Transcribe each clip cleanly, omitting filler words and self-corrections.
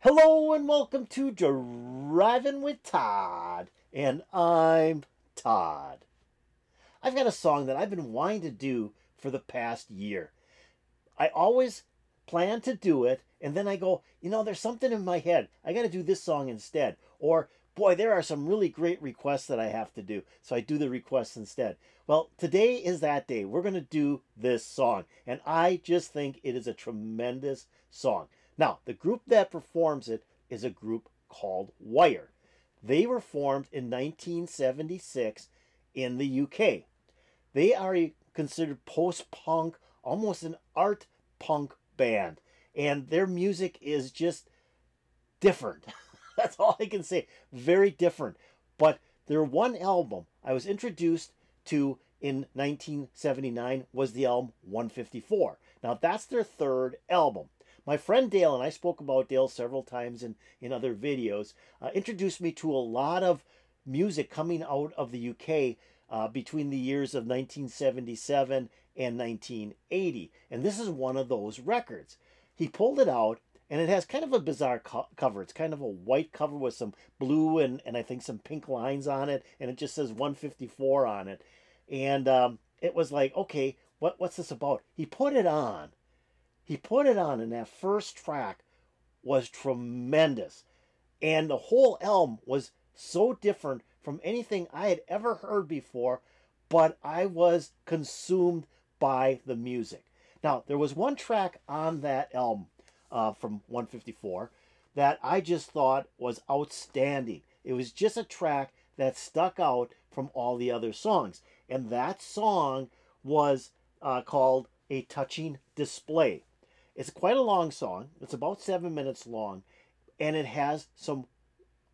Hello and welcome to Driving with Todd, and I'm Todd. I've got a song that I've been wanting to do for the past year. I always plan to do it, and then I go, there's something in my head. I got to do this song instead. Or, boy, there are some really great requests that I have to do, so I do the requests instead. Well, today is that day. We're going to do this song, and I just think it is a tremendous song. Now, the group that performs it is a group called Wire. They were formed in 1976 in the UK. They are considered post-punk, almost an art punk band. And their music is just different. That's all I can say. Very different. But their one album I was introduced to in 1979 was the album 154. Now, that's their third album. My friend Dale, and I spoke about Dale several times in other videos, introduced me to a lot of music coming out of the UK between the years of 1977 and 1980. And this is one of those records. He pulled it out, and it has kind of a bizarre cover. It's kind of a white cover with some blue and I think some pink lines on it, and it just says 154 on it. And it was like, okay, what's this about? He put it on, and that first track was tremendous. And the whole album was so different from anything I had ever heard before, but I was consumed by the music. Now, there was one track on that album from 154 that I just thought was outstanding. It was just a track that stuck out from all the other songs. And that song was called A Touching Display. It's quite a long song. It's about 7 minutes long, and it has some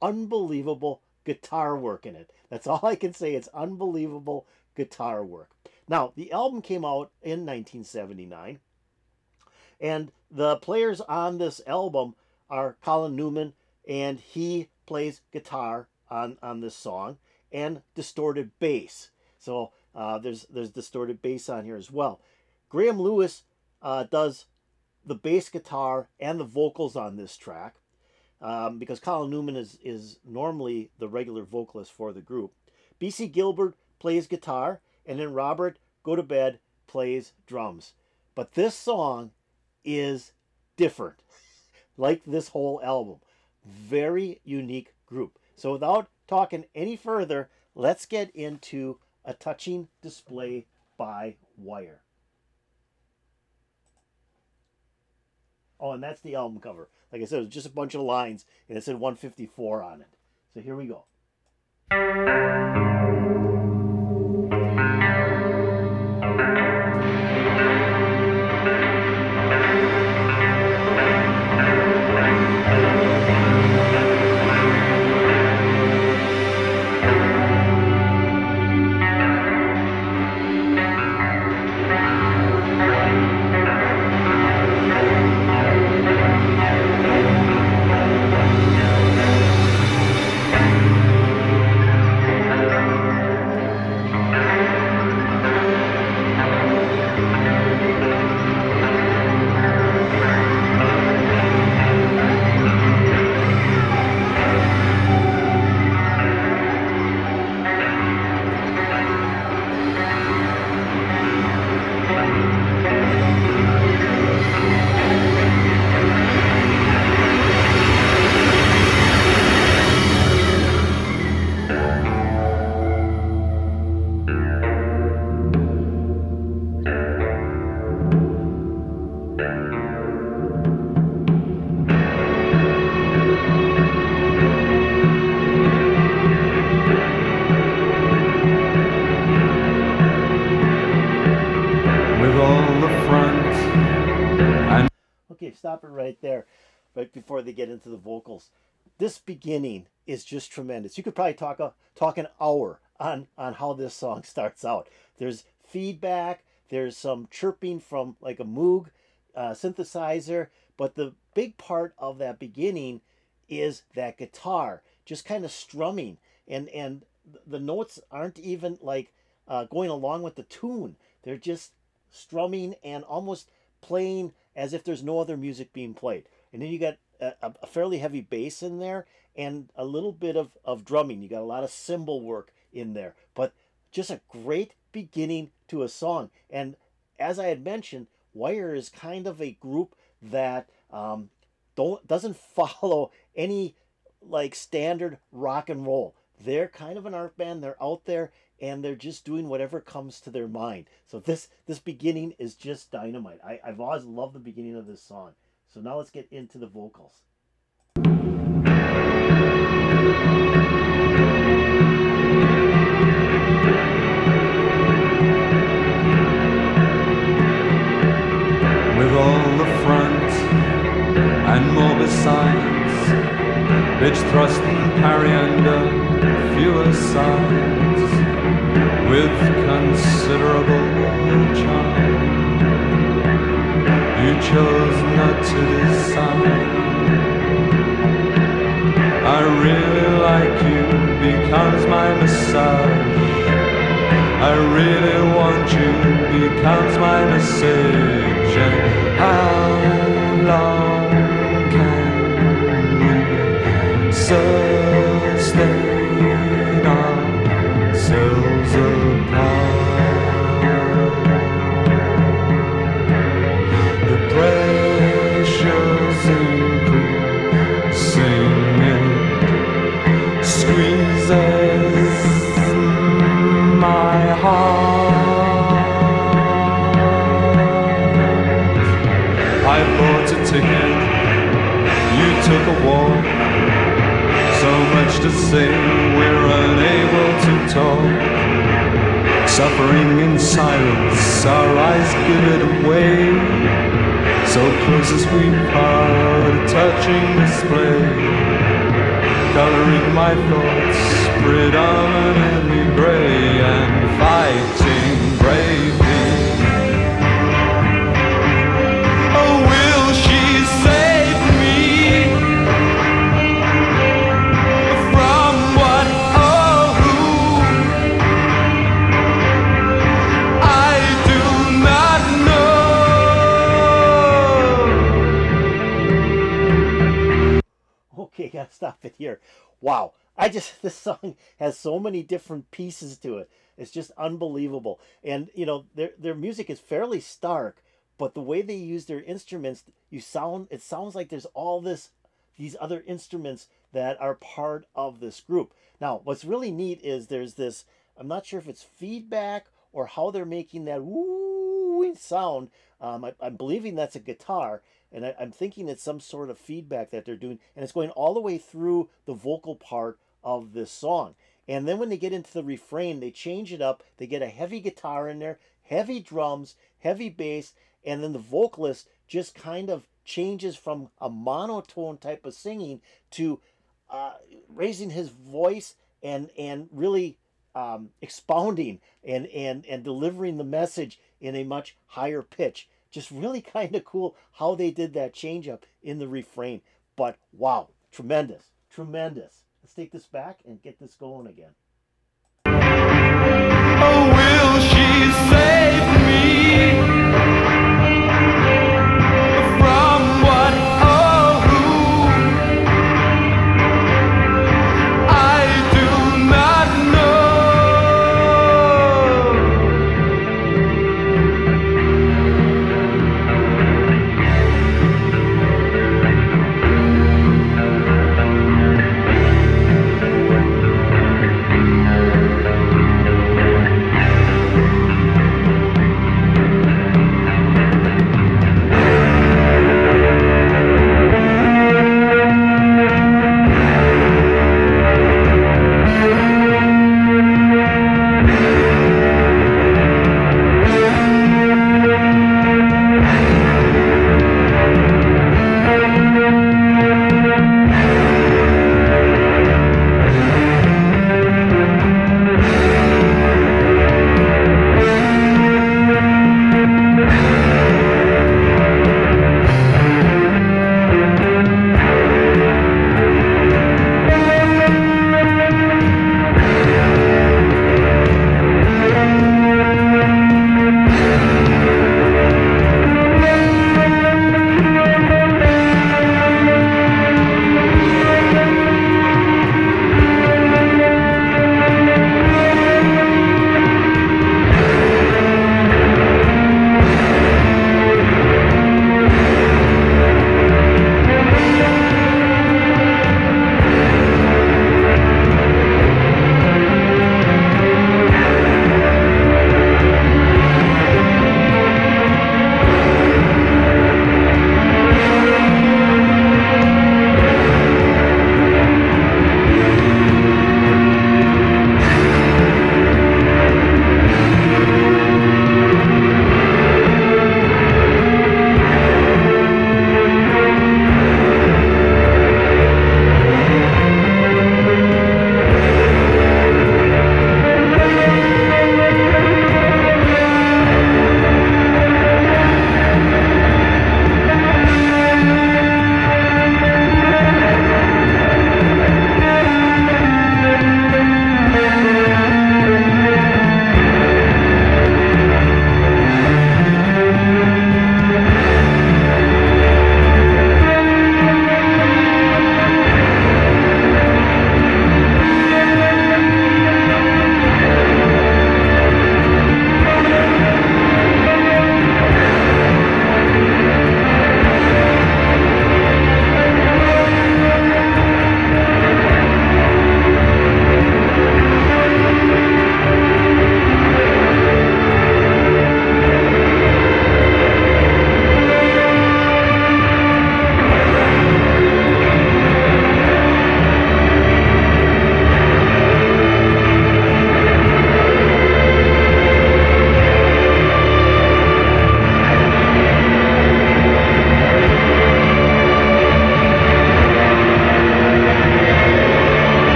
unbelievable guitar work in it. That's all I can say. It's unbelievable guitar work. Now, the album came out in 1979, and the players on this album are Colin Newman, and he plays guitar on this song, and distorted bass. So there's distorted bass on here as well. Graham Lewis does the bass guitar and the vocals on this track, because Colin Newman is normally the regular vocalist for the group. B.C. Gilbert plays guitar, and then Robert Gotobed plays drums. But this song is different, like this whole album. Very unique group. So without talking any further, let's get into A Touching Display by Wire. Oh, and that's the album cover. Like I said, it was just a bunch of lines, and it said 154 on it. So here we go. Okay, stop it right there, right before they get into the vocals. This beginning is just tremendous. You could probably talk an hour on how this song starts out. There's feedback, there's some chirping from like a Moog synthesizer, but the big part of that beginning is that guitar just kind of strumming, and the notes aren't even like going along with the tune. They're just strumming and almost playing as if there's no other music being played. And then you got a fairly heavy bass in there and a little bit of drumming. You got a lot of cymbal work in there, but just a great beginning to a song. And as I had mentioned, Wire is kind of a group that doesn't follow any like standard rock and roll. They're kind of an art band. They're out there and they're just doing whatever comes to their mind. So this beginning is just dynamite. I've always loved the beginning of this song. So now let's get into the vocals. With all the front and more besides, bitch thrust and parry under fewer sides, with considerable charm. You chose not to decide. I really like you because my massage. I really want you because my message. And how long can we sustain ourselves apart? The pressure's increasing, it squeezes my heart. I bought a ticket, you took a walk. So much to say, we're unable to talk. Suffering in silence, our eyes give it away. So close as we part, a touching display. Coloring my thoughts, predominantly gray, and fighting bravely. Oh, will she save me from what, oh, who? I do not know. Okay, gotta stop it here. Wow. This song has so many different pieces to it. It's just unbelievable. And, you know, their music is fairly stark, but the way they use their instruments, it sounds like there's all these other instruments that are part of this group. Now, what's really neat is there's this, I'm not sure if it's feedback or how they're making that wooing sound. I'm believing that's a guitar, and I'm thinking it's some sort of feedback that they're doing, and it's going all the way through the vocal part of this song. And then when they get into the refrain, they change it up. They get a heavy guitar in there, heavy drums, heavy bass, and then the vocalist just kind of changes from a monotone type of singing to raising his voice and really expounding and delivering the message in a much higher pitch. Just really kind of cool how they did that change up in the refrain. But wow, tremendous, tremendous. Let's take this back and get this going again. Oh, will she save me from what, oh, who? I do not know.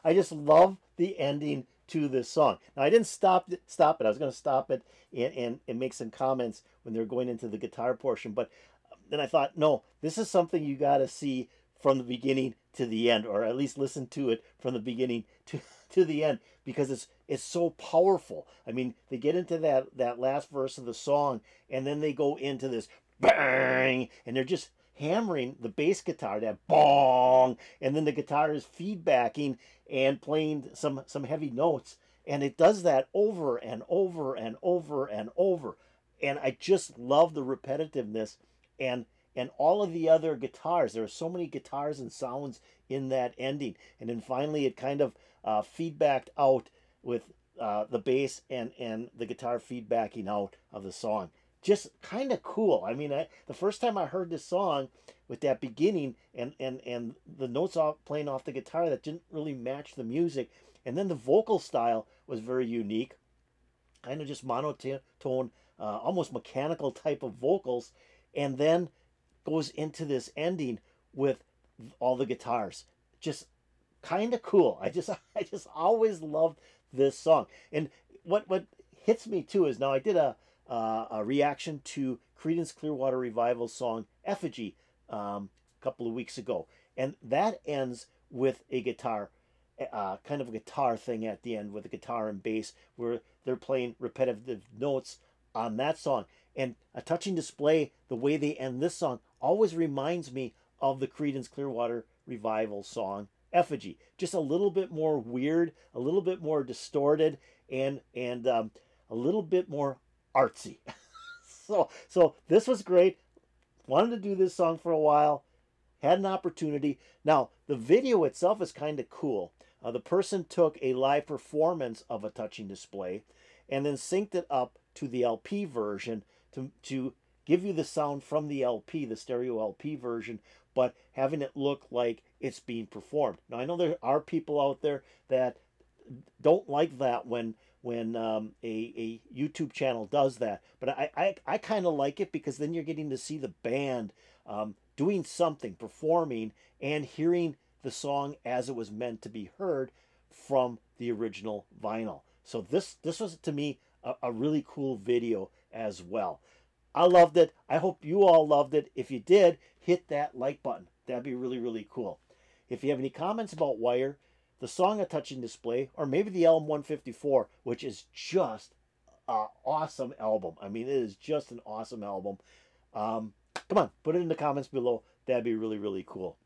I just love the ending to this song. Now I didn't stop it. I was going to stop it and make some comments when they're going into the guitar portion, but then I thought, no, this is something you got to see from the beginning to the end, or at least listen to it from the beginning to the end, because it's so powerful. I mean, they get into that last verse of the song, and then they go into this bang, and they're just hammering the bass guitar, that bong, and then the guitar is feedbacking and playing some heavy notes, and it does that over and over and over and over, and I just love the repetitiveness and all of the other guitars. There are so many guitars and sounds in that ending, and then finally it kind of feedbacked out with the bass and the guitar feedbacking out of the song. Just kind of cool. I mean, the first time I heard this song with that beginning and the notes playing off the guitar that didn't really match the music, and then the vocal style was very unique, kind of just monotone, almost mechanical type of vocals, and then goes into this ending with all the guitars. Just kind of cool. I just always loved this song. And what hits me too is, now I did a reaction to Creedence Clearwater Revival's song Effigy a couple of weeks ago, and that ends with a guitar, kind of a guitar thing at the end with a guitar and bass, where they're playing repetitive notes on that song. And A Touching Display, the way they end this song, always reminds me of the Creedence Clearwater Revival song Effigy. Just a little bit more weird, a little bit more distorted, and a little bit more artsy. So this was great. Wanted to do this song for a while. Had an opportunity. Now, the video itself is kind of cool. The person took a live performance of A Touching Display and then synced it up to the LP version to give you the sound from the LP, the stereo LP version, but having it look like it's being performed. Now, I know there are people out there that don't like that when a YouTube channel does that, but I kind of like it, because then you're getting to see the band doing something, performing, and hearing the song as it was meant to be heard from the original vinyl. So this was, to me, a really cool video as well. I loved it. I hope you all loved it. If you did, hit that like button. That'd be really, really cool. If you have any comments about Wire, the song A Touching Display, or maybe the album 154, which is just an awesome album. I mean, it is just an awesome album. Come on, put it in the comments below. That'd be really, really cool.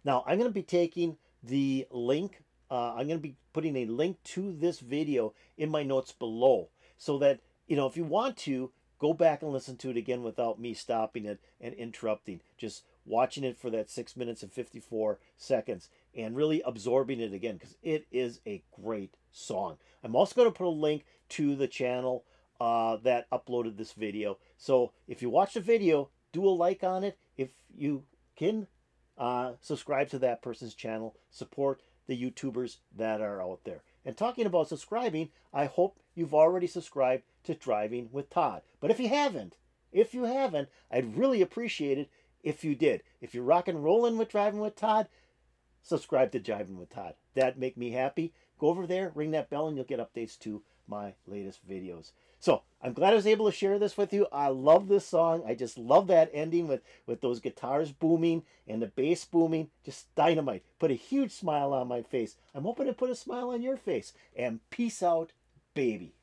Now, I'm going to be taking the link. I'm going to be putting a link to this video in my notes below, so that, if you want to, go back and listen to it again without me stopping it and interrupting. Just watching it for that 6 minutes and 54 seconds and really absorbing it again, because it is a great song. I'm also going to put a link to the channel that uploaded this video. So if you watch the video, do a like on it. If you can, subscribe to that person's channel. Support the YouTubers that are out there. And talking about subscribing, I hope you've already subscribed to Driving with Todd. But if you haven't, I'd really appreciate it if you did. If you're rock and rolling with Driving with Todd, subscribe to Driving with Todd. That'd make me happy. Go over there, ring that bell, and you'll get updates to my latest videos. So I'm glad I was able to share this with you. I love this song. I just love that ending with those guitars booming and the bass booming. Just dynamite. Put a huge smile on my face. I'm hoping to put a smile on your face. And peace out, baby.